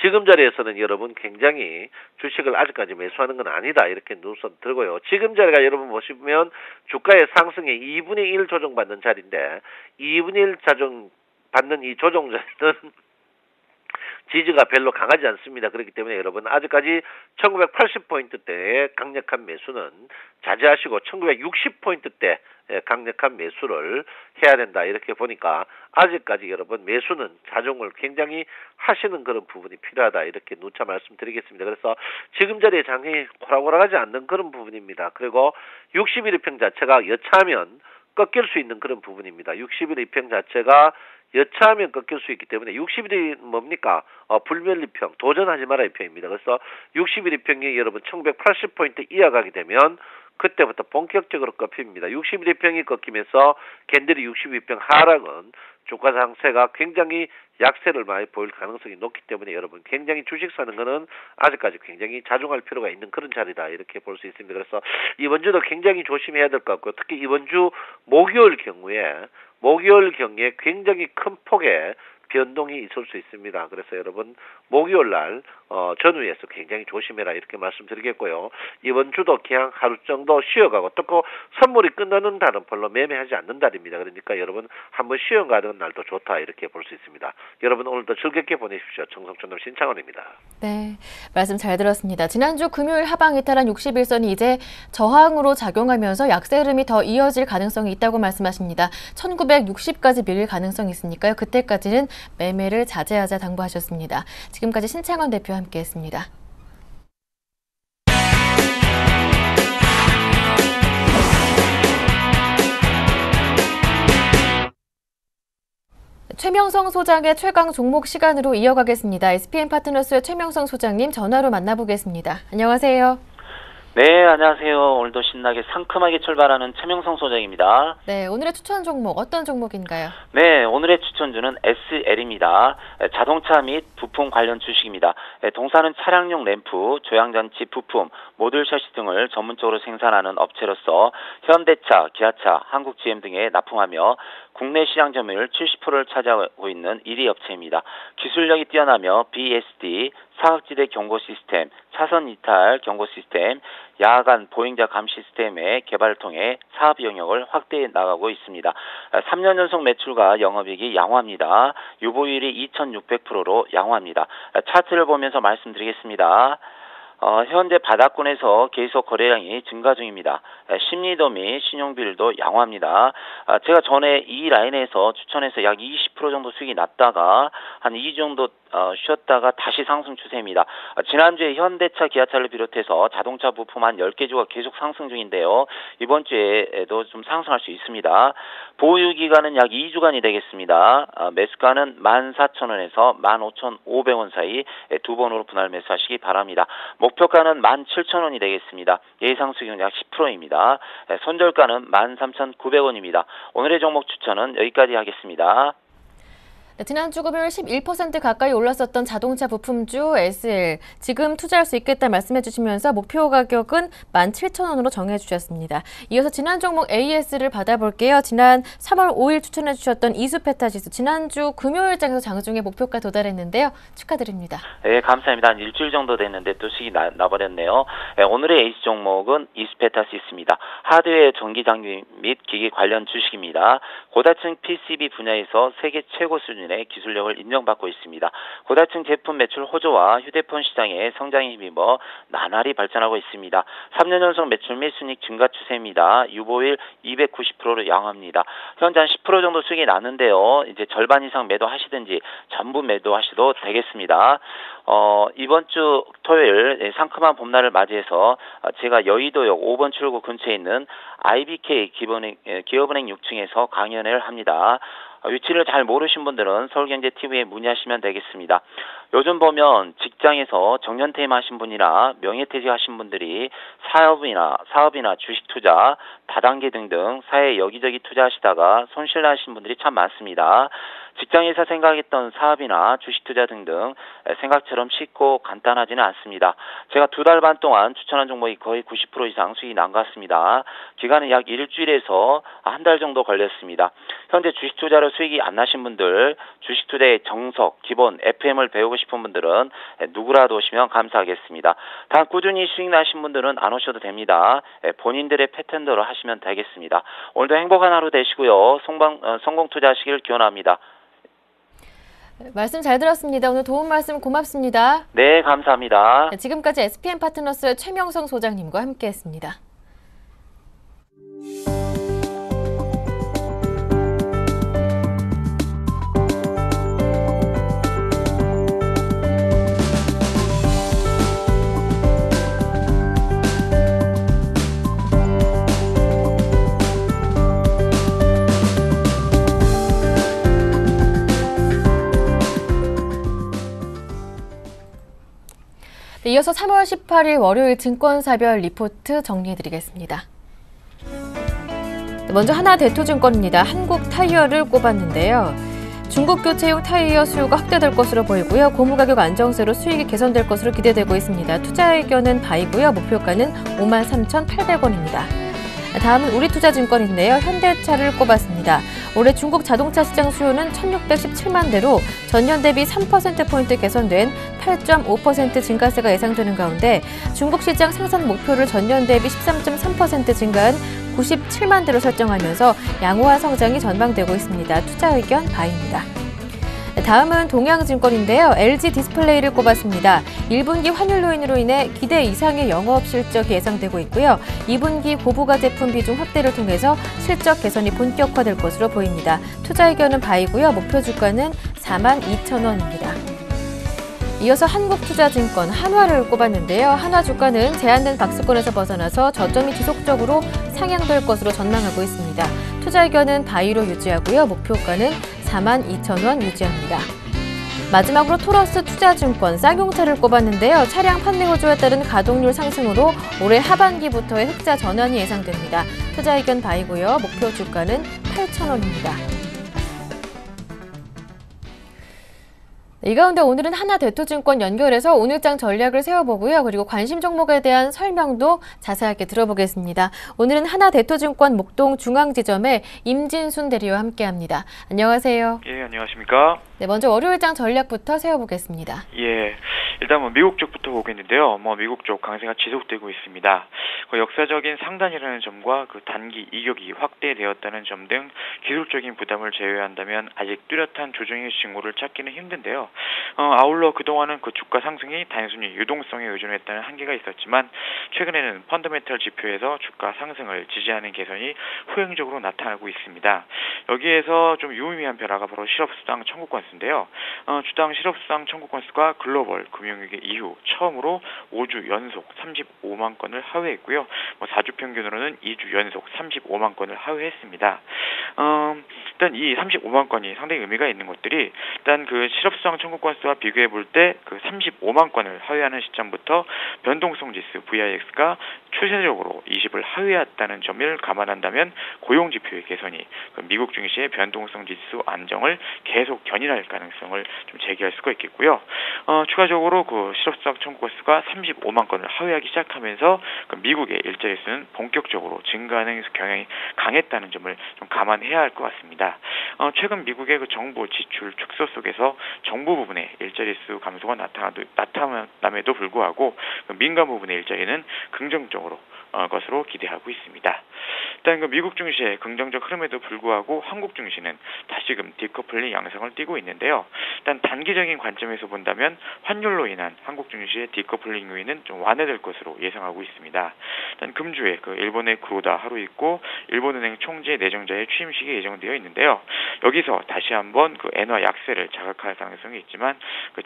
지금 자리에서는 여러분 굉장히 주식을 아직까지 매수하는 건 아니다 이렇게 눈썹 들고요. 지금 자리가 여러분 보시면 주가의 상승에 2분의 1 조정받는 자리인데 2분의 1 조정 받는 이 조정 자리는 지지가 별로 강하지 않습니다. 그렇기 때문에 여러분 아직까지 1980포인트대의 강력한 매수는 자제하시고 1960포인트대 강력한 매수를 해야 된다 이렇게 보니까 아직까지 여러분 매수는 자중을 굉장히 하시는 그런 부분이 필요하다 이렇게 누차 말씀드리겠습니다. 그래서 지금 자리에 장이 호락호락하지 않는 그런 부분입니다. 그리고 61일평 자체가 여차하면 꺾일 수 있는 그런 부분입니다. 61일평 자체가 여차하면 꺾일 수 있기 때문에 60일이 뭡니까? 불멸리평, 도전하지 마라 이평입니다. 그래서 61일평이 여러분 1980포인트 이하가게 되면 그때부터 본격적으로 꺾입니다. 61일평이 꺾이면서 캔들이 62일평 하락은 주가 상세가 굉장히 약세를 많이 보일 가능성이 높기 때문에 여러분 굉장히 주식 사는 거는 아직까지 굉장히 자중할 필요가 있는 그런 자리다 이렇게 볼 수 있습니다. 그래서 이번 주도 굉장히 조심해야 될 것 같고요. 특히 이번 주 목요일 경우에 굉장히 큰 폭의 변동이 있을 수 있습니다. 그래서 여러분 목요일 날 전후에서 굉장히 조심해라 이렇게 말씀드리겠고요. 이번 주도 그냥 하루 정도 쉬어가고 또 선물이 끝나는 날은 별로 매매하지 않는 날입니다. 그러니까 여러분 한번 쉬어가는 날도 좋다 이렇게 볼 수 있습니다. 여러분 오늘도 즐겁게 보내십시오. 정성촌놈 신창원입니다. 네, 말씀 잘 들었습니다. 지난주 금요일 하방 이탈한 61선이 이제 저항으로 작용하면서 약세 흐름이 더 이어질 가능성이 있다고 말씀하십니다. 1960까지 밀릴 가능성이 있으니까요. 그때까지는 매매를 자제하자 당부하셨습니다. 지금까지 신창원 대표와 함께했습니다. 최명성 소장의 최강 종목 시간으로 이어가겠습니다. SPM 파트너스의 최명성 소장님 전화로 만나보겠습니다. 안녕하세요. 네, 안녕하세요. 오늘도 신나게 상큼하게 출발하는 최명성 소장입니다. 네, 오늘의 추천 종목 어떤 종목인가요? 네, 오늘의 추천주는 SL입니다. 자동차 및 부품 관련 주식입니다. 동사는 차량용 램프, 조향장치 부품, 모듈 셔시 등을 전문적으로 생산하는 업체로서 현대차, 기아차, 한국GM 등에 납품하며 국내 시장 점유율 70%를 차지하고 있는 1위 업체입니다. 기술력이 뛰어나며 BSD, 사각지대 경고 시스템, 차선 이탈 경고 시스템, 야간 보행자 감시 시스템의 개발을 통해 사업 영역을 확대해 나가고 있습니다. 3년 연속 매출과 영업이익이 양호합니다. 유보율이 2600%로 양호합니다. 차트를 보면서 말씀드리겠습니다. 현재 바닥권에서 계속 거래량이 증가 중입니다. 심리도 및 신용비율도 양호합니다. 제가 전에 이 라인에서 추천해서 약 20% 정도 수익이 났다가 한 2주 정도 쉬었다가 다시 상승 추세입니다. 지난주에 현대차, 기아차를 비롯해서 자동차 부품 한 10개 주가 계속 상승 중인데요. 이번 주에도 좀 상승할 수 있습니다. 보유 기간은 약 2주간이 되겠습니다. 매수가는 14,000원에서 15,500원 사이 두 번으로 분할 매수하시기 바랍니다. 목표가는 17,000원이 되겠습니다. 예상 수익은 약 10%입니다. 손절가는 13,900원입니다. 오늘의 종목 추천은 여기까지 하겠습니다. 네, 지난주 금요일 11% 가까이 올랐었던 자동차 부품주 SL. 지금 투자할 수 있겠다 말씀해 주시면서 목표 가격은 17,000원으로 정해 주셨습니다. 이어서 지난 종목 AS를 받아볼게요. 지난 3월 5일 추천해 주셨던 이수페타지수. 지난주 금요일장에서 장중에 목표가 도달했는데요. 축하드립니다. 네, 감사합니다. 한 일주일 정도 됐는데 또 수익이 나버렸네요. 오늘의 AS 종목은 이수페타지수입니다. 하드웨어 전기 장비 및 기기 관련 주식입니다. 고다층 PCB 분야에서 세계 최고 수준 기술력을 인정받고 있습니다. 고다층 제품 매출 호조와 휴대폰 시장의 성장에 힘입어 나날이 발전하고 있습니다. 3년 연속 매출 및 순이익 증가 추세입니다. 유보율 290%로 양호합니다. 현재 한 10% 정도 수익이 나는데요. 이제 절반 이상 매도하시든지 전부 매도하셔도 되겠습니다. 이번 주 토요일 상큼한 봄날을 맞이해서 제가 여의도역 5번 출구 근처에 있는 IBK 기업은행 6층에서 강연회를 합니다. 위치를 잘 모르신 분들은 서울경제TV에 문의하시면 되겠습니다. 요즘 보면 직장에서 정년퇴임 하신 분이나 명예퇴직 하신 분들이 사업이나 주식 투자, 다단계 등등 사회에 여기저기 투자하시다가 손실 나신 분들이 참 많습니다. 직장에서 생각했던 사업이나 주식 투자 등등 생각처럼 쉽고 간단하지는 않습니다. 제가 2달 반 동안 추천한 종목이 거의 90% 이상 수익이 난 것 같습니다. 기간은 약 일주일에서 한 달 정도 걸렸습니다. 현재 주식 투자로 수익이 안 나신 분들, 주식 투자의 정석, 기본, FM을 배우고 싶은 분들은 누구라도 오시면 감사하겠습니다. 단 꾸준히 수익 나신 분들은 안 오셔도 됩니다. 본인들의 패턴대로 하시면 되겠습니다. 오늘도 행복한 하루 되시고요. 성공 투자하시길 기원합니다. 말씀 잘 들었습니다. 오늘 도움 말씀 고맙습니다. 네, 감사합니다. 네, 지금까지 SPM 파트너스의 최명성 소장님과 함께했습니다. 네, 이어서 3월 18일 월요일 증권사별 리포트 정리해드리겠습니다. 먼저 하나대투증권입니다. 한국타이어를 꼽았는데요. 중국 교체용 타이어 수요가 확대될 것으로 보이고요. 고무 가격 안정세로 수익이 개선될 것으로 기대되고 있습니다. 투자 의견은 바이고요. 목표가는 53,800원입니다. 다음은 우리투자증권인데요. 현대차를 꼽았습니다. 올해 중국 자동차 시장 수요는 1,617만 대로 전년 대비 3%포인트 개선된 8.5% 증가세가 예상되는 가운데 중국 시장 생산 목표를 전년 대비 13.3% 증가한 97만 대로 설정하면서 양호한 성장이 전망되고 있습니다. 투자 의견 바입니다. 다음은 동양증권인데요. LG 디스플레이를 꼽았습니다. 1분기 환율 요인으로 인해 기대 이상의 영업 실적이 예상되고 있고요. 2분기 고부가 제품 비중 확대를 통해서 실적 개선이 본격화될 것으로 보입니다. 투자 의견은 바이고요. 목표 주가는 42,000원입니다. 이어서 한국투자증권 한화를 꼽았는데요. 한화 주가는 제한된 박스권에서 벗어나서 저점이 지속적으로 상향될 것으로 전망하고 있습니다. 투자 의견은 바이로 유지하고요. 목표가는 42,000원 유지합니다. 마지막으로 토러스 투자증권 쌍용차를 꼽았는데요. 차량 판매 호조에 따른 가동률 상승으로 올해 하반기부터의 흑자 전환이 예상됩니다. 투자 의견 바이고요. 목표 주가는 8,000원입니다. 이 가운데 오늘은 하나대투증권 연결해서 오늘장 전략을 세워보고요. 그리고 관심 종목에 대한 설명도 자세하게 들어보겠습니다. 오늘은 하나대투증권 목동 중앙지점의 임진순 대리와 함께합니다. 안녕하세요. 예, 안녕하십니까? 네, 먼저 월요일장 전략부터 세워보겠습니다. 예, 일단 미국 쪽부터 보겠는데요. 미국 쪽 강세가 지속되고 있습니다. 역사적인 상단이라는 점과 단기 이격이 확대되었다는 점 등 기술적인 부담을 제외한다면 아직 뚜렷한 조정의 징후를 찾기는 힘든데요. 아울러 그동안은 주가 상승이 단순히 유동성에 의존했다는 한계가 있었지만 최근에는 펀더멘털 지표에서 주가 상승을 지지하는 개선이 후행적으로 나타나고 있습니다. 여기에서 좀 유의미한 변화가 바로 실업수당 청구 건수인데요. 주당 실업수당 청구 건수가 글로벌 금융위기 이후 처음으로 5주 연속 35만 건을 하회했고요. 4주 평균으로는 2주 연속 35만 건을 하회했습니다. 일단 이 35만 건이 상당히 의미가 있는 것들이 일단 실업수당 청구 건수와 비교해 볼 때 35만 건을 하회하는 시점부터 변동성 지수 VIX가 추세적으로 20을 하회했다는 점을 감안한다면 고용 지표의 개선이 미국 증시의 변동성 지수 안정을 계속 견인할 가능성을 좀 제기할 수가 있겠고요. 추가적으로 실업수당 청구 건수가 35만 건을 하회하기 시작하면서 미국의 일자리 수는 본격적으로 증가하는 경향이 강했다는 점을 좀 감안해야 할 것 같습니다. 최근 미국의 정부 지출 축소 속에서 정부 부분의 일자리 수 감소가 나타남에도 불구하고 민간 부분의 일자리는 긍정적으로 것으로 기대하고 있습니다. 일단 미국 증시의 긍정적 흐름에도 불구하고 한국 증시는 다시금 디커플링 양상을 띠고 있는데요. 일단 단기적인 관점에서 본다면 환율로 인한 한국 증시의 디커플링 요인은 좀 완화될 것으로 예상하고 있습니다. 일단 금주에 일본의 구로다 하루 있고 일본은행 총재 내정자의 취임식이 예정되어 있는데요. 여기서 다시 한번 엔화 약세를 자극할 가능성이 있지만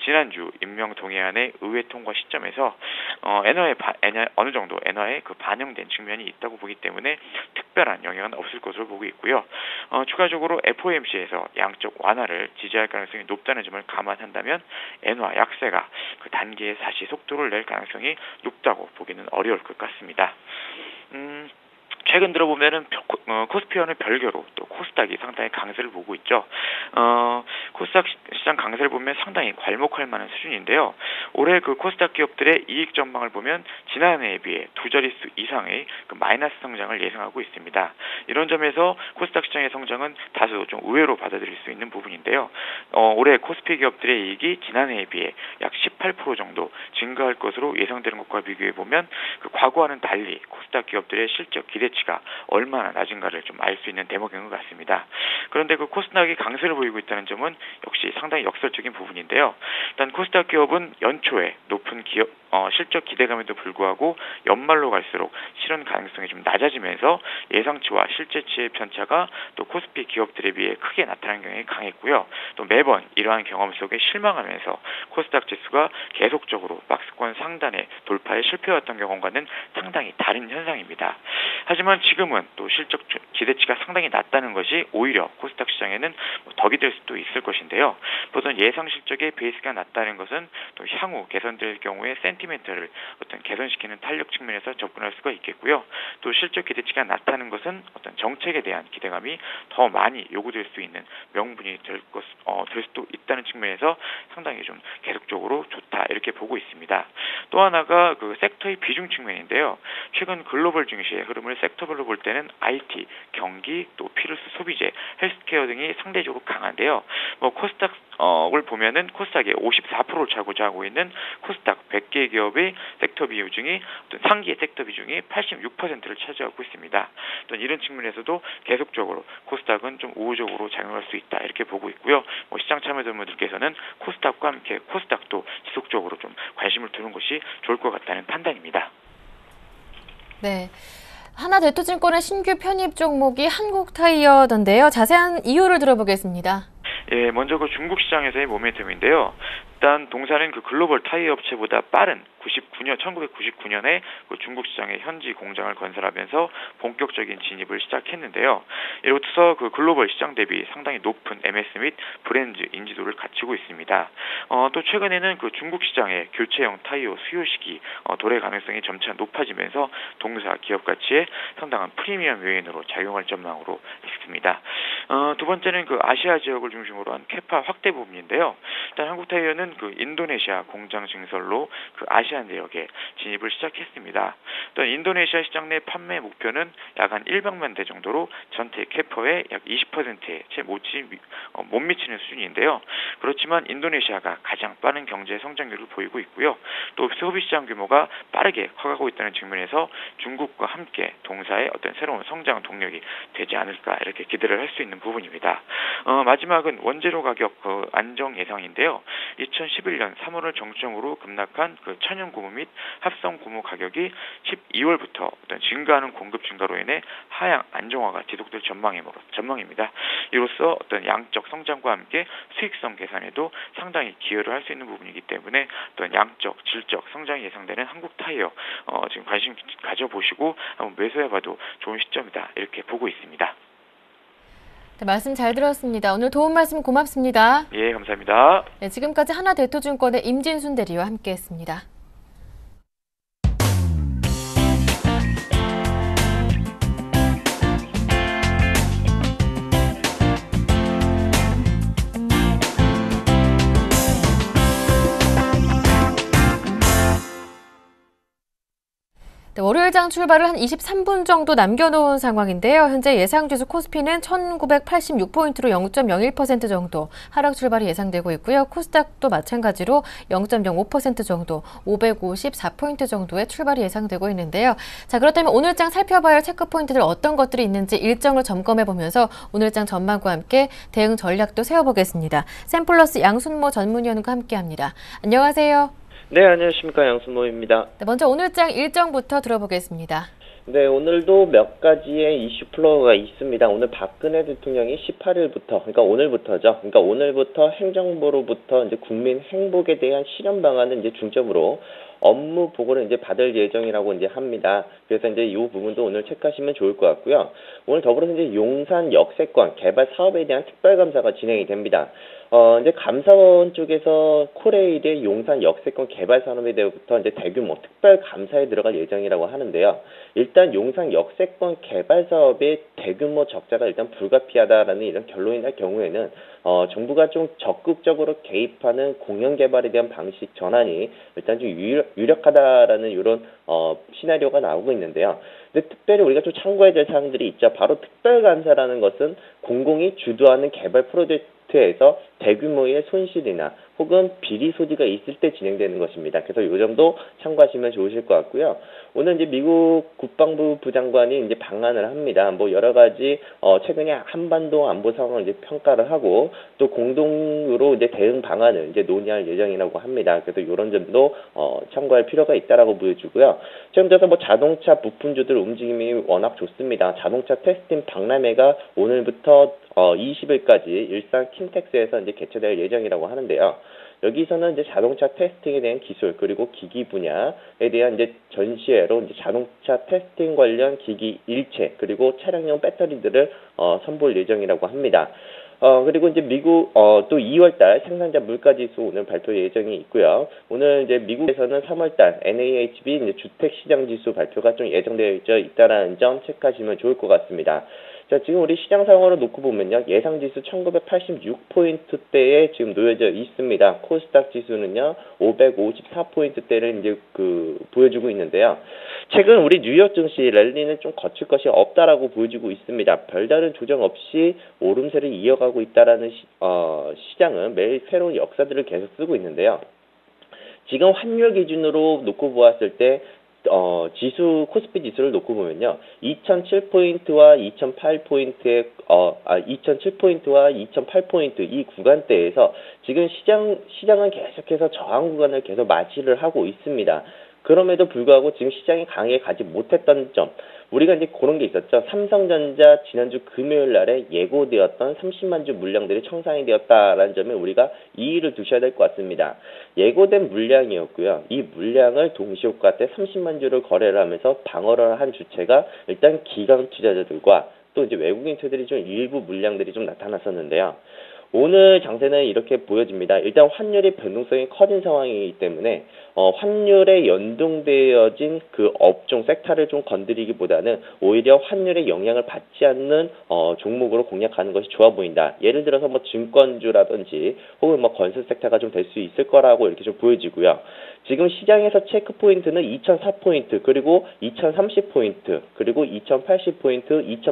지난주 임명 동해안의 의회 통과 시점에서 어느 정도 엔화에 반영된 측면이 있다고 보기 때문에 특별한 영향은 없을 것으로 보고 있고요. 추가적으로 FOMC에서 양적 완화를 지지할 가능성이 높다는 점을 감안한다면 엔화 약세가 단기에 다시 속도를 낼 가능성이 높다고 보기는 어려울 것 같습니다. 최근 들어보면은 코스피와는 별개로 또 코스닥이 상당히 강세를 보고 있죠. 코스닥 시장 강세를 보면 상당히 괄목할 만한 수준인데요. 올해 코스닥 기업들의 이익 전망을 보면 지난해에 비해 두 자릿수 이상의 마이너스 성장을 예상하고 있습니다. 이런 점에서 코스닥 시장의 성장은 다소 좀 의외로 받아들일 수 있는 부분인데요. 올해 코스피 기업들의 이익이 지난해에 비해 약 18% 정도 증가할 것으로 예상되는 것과 비교해 보면 과거와는 달리 코스닥 기업들의 실적 기대치가 얼마나 낮은가를 좀 알 수 있는 대목인 것 같습니다. 그런데 코스닥이 강세를 보이고 있다는 점은 역시 상당히 역설적인 부분인데요. 일단 코스닥 기업은 연초에 높은 실적 기대감에도 불구하고 연말로 갈수록 실현 가능성이 좀 낮아지면서 예상치와 실제치의 편차가 또 코스피 기업들에 비해 크게 나타나는 경향이 강했고요. 또 매번 이러한 경험 속에 실망하면서 코스닥 지수가 계속적으로 박스권 상단의 돌파에 실패했던 경험과는 상당히 다른 현상입니다. 하지만 지금은 또 실적 기대치가 상당히 낮다는 것이 오히려 코스닥 시장에는 덕이 될 수도 있을 것인데요. 보통 예상 실적의 베이스가 낮다는 것은 또 향후 개선될 경우에 센티멘트를 개선시키는 탄력 측면에서 접근할 수가 있겠고요. 또 실적 기대치가 낮다는 것은 정책에 대한 기대감이 더 많이 요구될 수 있는 명분이 될 수도 있다는 측면에서 상당히 좀 계속적으로 좋다 이렇게 보고 있습니다. 또 하나가 섹터의 비중 측면인데요. 최근 글로벌 증시의 흐름을 섹터별로 볼 때는 IT, 경기, 또 필수 소비재, 헬스케어 등이 상대적으로 강한데요. 코스닥을 보면은 코스닥의 54%를 차지하고 있는 코스닥 100개 기업의 섹터 비중이 상기 섹터 비중이 86%를 차지하고 있습니다. 또 이런 측면에서도 계속적으로 코스닥은 좀 우호적으로 작용할 수 있다 이렇게 보고 있고요. 시장 참여자분들께서는 코스닥과 함께 코스닥도 지속적으로 좀 관심을 두는 것이 좋을 것 같다는 판단입니다. 네. 하나대투증권의 신규 편입 종목이 한국타이어던데요. 자세한 이유를 들어보겠습니다. 예, 먼저 중국 시장에서의 모멘텀인데요. 일단 동사는 그 글로벌 타이어 업체보다 빠른 1999년에 그 중국 시장에 현지 공장을 건설하면서 본격적인 진입을 시작했는데요. 이로써 그 글로벌 시장 대비 상당히 높은 MS 및 브랜드 인지도를 갖추고 있습니다. 또 최근에는 그 중국 시장의 교체형 타이어 수요 시기 도래 가능성이 점차 높아지면서 동사 기업 가치에 상당한 프리미엄 요인으로 작용할 전망으로 있습니다. 두 번째는 그 아시아 지역을 중심으로 한 캐파 확대 부분인데요. 일단 한국타이어는 그 인도네시아 공장 증설로 그 아시안 내역에 진입을 시작했습니다. 또 인도네시아 시장 내 판매 목표는 약 한 100만 대 정도로 전체 캐파의 약 20%에 채 못 미치는 수준인데요. 그렇지만 인도네시아가 가장 빠른 경제 성장률을 보이고 있고요. 또 소비 시장 규모가 빠르게 커가고 있다는 측면에서 중국과 함께 동사의 어떤 새로운 성장 동력이 되지 않을까 이렇게 기대를 할 수 있는 부분입니다. 마지막은 원재료 가격 안정 예상인데요. 2011년 3월을 정점으로 급락한 그 천연 고무 및 합성 고무 가격이 12월부터 어떤 증가하는 공급 증가로 인해 하향 안정화가 지속될 전망입니다. 이로써 어떤 양적 성장과 함께 수익성 개선에도 상당히 기여를 할 수 있는 부분이기 때문에 어떤 양적, 질적 성장이 예상되는 한국 타이어 지금 관심 가져보시고 한번 매수해봐도 좋은 시점이다 이렇게 보고 있습니다. 네, 말씀 잘 들었습니다. 오늘 도움 말씀 고맙습니다. 예, 감사합니다. 네, 지금까지 하나대투증권의 임진순 대리와 함께했습니다. 네, 월요일장 출발을 한 23분 정도 남겨놓은 상황인데요. 현재 예상지수 코스피는 1986포인트로 0.01% 정도 하락 출발이 예상되고 있고요. 코스닥도 마찬가지로 0.05% 정도 554포인트 정도의 출발이 예상되고 있는데요. 자, 그렇다면 오늘장 살펴봐야 할 체크포인트들 어떤 것들이 있는지 일정을 점검해보면서 오늘장 전망과 함께 대응 전략도 세워보겠습니다. 샘플러스 양순모 전문위원과 함께합니다. 안녕하세요. 네, 안녕하십니까. 양순모입니다. 네, 먼저 오늘장 일정부터 들어보겠습니다. 네, 오늘도 몇 가지의 이슈 플로우가 있습니다. 오늘 박근혜 대통령이 18일부터, 그러니까 오늘부터죠. 그러니까 오늘부터 행정부로부터 이제 국민 행복에 대한 실현 방안을 이제 중점으로 업무 보고를 이제 받을 예정이라고 이제 합니다. 그래서 이제 이 부분도 오늘 체크하시면 좋을 것 같고요. 오늘 더불어서 이제 용산 역세권 개발 사업에 대한 특별 감사가 진행이 됩니다. 이제 감사원 쪽에서 코레일의 용산 역세권 개발 산업에 대해서부터 이제 대규모 특별 감사에 들어갈 예정이라고 하는데요. 일단 용산 역세권 개발 사업의 대규모 적자가 일단 불가피하다라는 이런 결론이 날 경우에는 정부가 좀 적극적으로 개입하는 공영 개발에 대한 방식 전환이 일단 좀 유력하다라는 이런 시나리오가 나오고 있는데요. 근데 특별히 우리가 좀 참고해야 될 사항들이 있죠. 바로 특별 감사라는 것은 공공이 주도하는 개발 프로젝트에서 대규모의 손실이나 혹은 비리 소지가 있을 때 진행되는 것입니다. 그래서 이 점도 참고하시면 좋으실 것 같고요. 오늘 이제 미국 국방부 부장관이 이제 방한을 합니다. 뭐 여러 가지 최근에 한반도 안보 상황을 이제 평가를 하고 또 공동으로 이제 대응 방안을 이제 논의할 예정이라고 합니다. 그래서 이런 점도 참고할 필요가 있다라고 보여주고요. 지금 들어서 뭐 자동차 부품주들 움직임이 워낙 좋습니다. 자동차 테스팅 박람회가 오늘부터 20일까지 일산 킨텍스에서 이제 개최될 예정이라고 하는데요. 여기서는 이제 자동차 테스팅에 대한 기술 그리고 기기 분야에 대한 이제 전시회로 이제 자동차 테스팅 관련 기기 일체 그리고 차량용 배터리들을 선보일 예정이라고 합니다. 그리고 이제 미국, 또 2월달 생산자 물가지수 오늘 발표 예정이 있고요. 오늘 이제 미국에서는 3월달 NAHB 이제 주택시장지수 발표가 좀 예정되어 있다라는 점 체크하시면 좋을 것 같습니다. 자, 지금 우리 시장 상황으로 놓고 보면요. 예상지수 1986포인트대에 지금 놓여져 있습니다. 코스닥 지수는요. 554포인트대를 이제 보여주고 있는데요. 최근 우리 뉴욕 증시 랠리는 좀 거칠 것이 없다라고 보여지고 있습니다. 별다른 조정 없이 오름세를 이어가고 있다라는 시장은 매일 새로운 역사들을 계속 쓰고 있는데요. 지금 환율 기준으로 놓고 보았을 때 코스피 지수를 놓고 보면요. 2007포인트와 2008포인트의 2007포인트와 2008포인트 이 구간대에서 지금 시장은 계속해서 저항 구간을 계속 맞이를 하고 있습니다. 그럼에도 불구하고 지금 시장이 강하게 가지 못했던 점, 우리가 이제 그런 게 있었죠. 삼성전자 지난주 금요일 날에 예고되었던 30만 주 물량들이 청산이 되었다라는 점에 우리가 이의를 두셔야 될 것 같습니다. 예고된 물량이었고요. 이 물량을 동시효과 때 30만 주를 거래를 하면서 방어를 한 주체가 일단 기관 투자자들과 또 이제 외국인 투자들이 좀 일부 물량들이 좀 나타났었는데요. 오늘 장세는 이렇게 보여집니다. 일단 환율의 변동성이 커진 상황이기 때문에 환율에 연동되어진 그 업종 섹터를 좀 건드리기보다는 오히려 환율의 영향을 받지 않는 종목으로 공략하는 것이 좋아 보인다. 예를 들어서 뭐 증권주라든지 혹은 뭐 건설 섹터가 좀 될 수 있을 거라고 이렇게 좀 보여지고요. 지금 시장에서 체크 포인트는 2004포인트, 그리고 2030포인트, 그리고 2080포인트,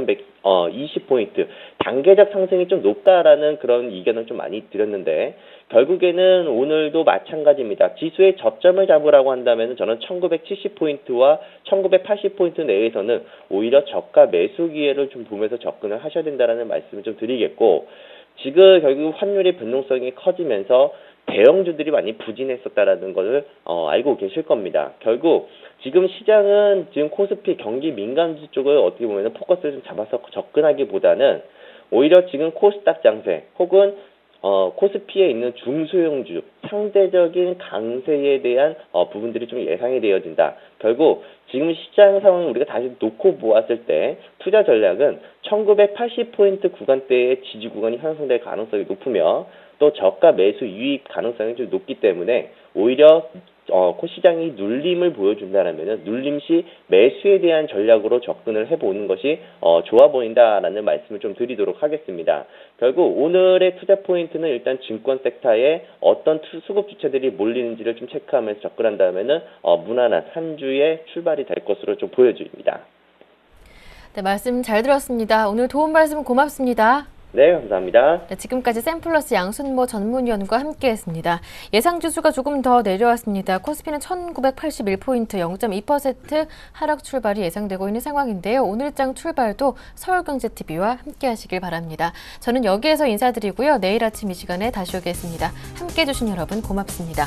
2120포인트. 단계적 상승이 좀 높다라는 그런 의견을 좀 많이 드렸는데, 결국에는 오늘도 마찬가지입니다. 지수의 저점을 잡으라고 한다면 저는 1970포인트와 1980포인트 내에서는 오히려 저가 매수 기회를 좀 보면서 접근을 하셔야 된다는 말씀을 좀 드리겠고, 지금 결국 환율의 변동성이 커지면서 대형주들이 많이 부진했었다라는 것을 알고 계실 겁니다. 결국 지금 시장은 지금 코스피 경기 민감주 쪽을 어떻게 보면 포커스를 좀 잡아서 접근하기보다는 오히려 지금 코스닥 장세 혹은 코스피에 있는 중소형주 상대적인 강세에 대한 부분들이 좀 예상이 되어진다. 결국 지금 시장 상황을 우리가 다시 놓고 보았을 때 투자 전략은 1980포인트 구간대의 지지 구간이 형성될 가능성이 높으며 또 저가 매수 유입 가능성이 좀 높기 때문에 오히려 시장이 눌림을 보여준다라면 눌림 시 매수에 대한 전략으로 접근을 해보는 것이 좋아 보인다라는 말씀을 좀 드리도록 하겠습니다. 결국 오늘의 투자 포인트는 일단 증권 섹터에 어떤 수급 주체들이 몰리는지를 좀 체크하면서 접근한다면은 무난한 한 주의 출발이 될 것으로 좀 보여집니다. 네, 말씀 잘 들었습니다. 오늘 도움 말씀 고맙습니다. 네, 감사합니다. 네, 지금까지 샘플러스 양순모 전문위원과 함께했습니다. 예상 지수가 조금 더 내려왔습니다. 코스피는 1981포인트 0.2% 하락 출발이 예상되고 있는 상황인데요. 오늘장 출발도 서울경제TV와 함께하시길 바랍니다. 저는 여기에서 인사드리고요. 내일 아침 이 시간에 다시 오겠습니다. 함께해 주신 여러분 고맙습니다.